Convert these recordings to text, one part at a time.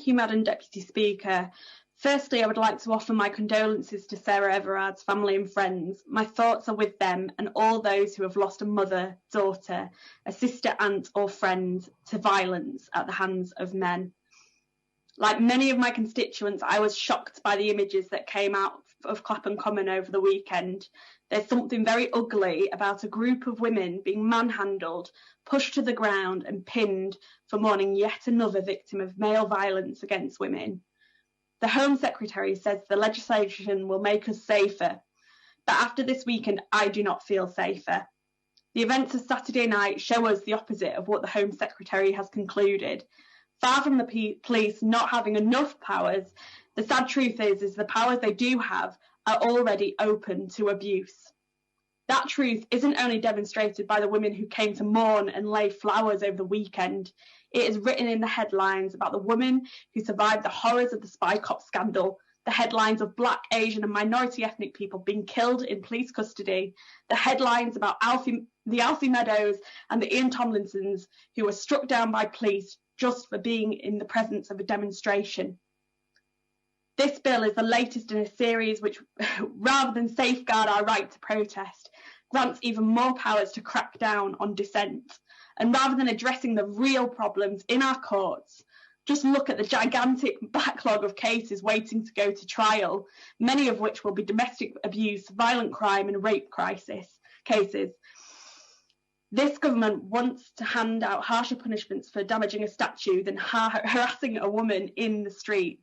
Thank you, Madam Deputy Speaker. Firstly, I would like to offer my condolences to Sarah Everard's family and friends. My thoughts are with them and all those who have lost a mother, daughter, a sister, aunt or friend to violence at the hands of men. Like many of my constituents, I was shocked by the images that came out of Clapham Common over the weekend. There's something very ugly about a group of women being manhandled, pushed to the ground and pinned for mourning yet another victim of male violence against women. The Home Secretary says the legislation will make us safer, but after this weekend, I do not feel safer. The events of Saturday night show us the opposite of what the Home Secretary has concluded. Far from the police not having enough powers, the sad truth is the powers they do have are already open to abuse. That truth isn't only demonstrated by the women who came to mourn and lay flowers over the weekend. It is written in the headlines about the woman who survived the horrors of the Spy Cop scandal, the headlines of Black, Asian and minority ethnic people being killed in police custody, the headlines about the Alfie Meadows and the Ian Tomlinsons who were struck down by police just for being in the presence of a demonstration. This bill is the latest in a series which, rather than safeguard our right to protest, grants even more powers to crack down on dissent. And rather than addressing the real problems in our courts, just look at the gigantic backlog of cases waiting to go to trial, many of which will be domestic abuse, violent crime and rape cases. This government wants to hand out harsher punishments for damaging a statue than harassing a woman in the street.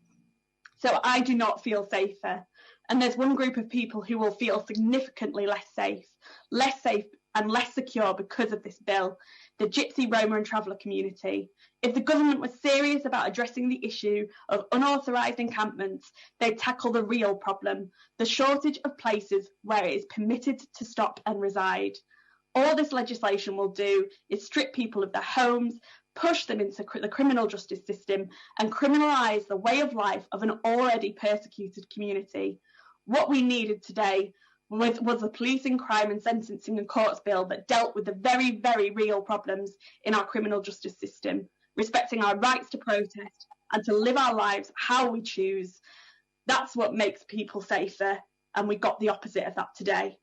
So I do not feel safer. And there's one group of people who will feel significantly less safe and less secure because of this bill, the Gypsy, Roma and Traveller community. If the government was serious about addressing the issue of unauthorised encampments, they'd tackle the real problem, the shortage of places where it is permitted to stop and reside. All this legislation will do is strip people of their homes, push them into the criminal justice system and criminalise the way of life of an already persecuted community. What we needed today was a policing, crime and sentencing and courts bill that dealt with the very, very real problems in our criminal justice system, respecting our rights to protest and to live our lives how we choose. That's what makes people safer, and we got the opposite of that today.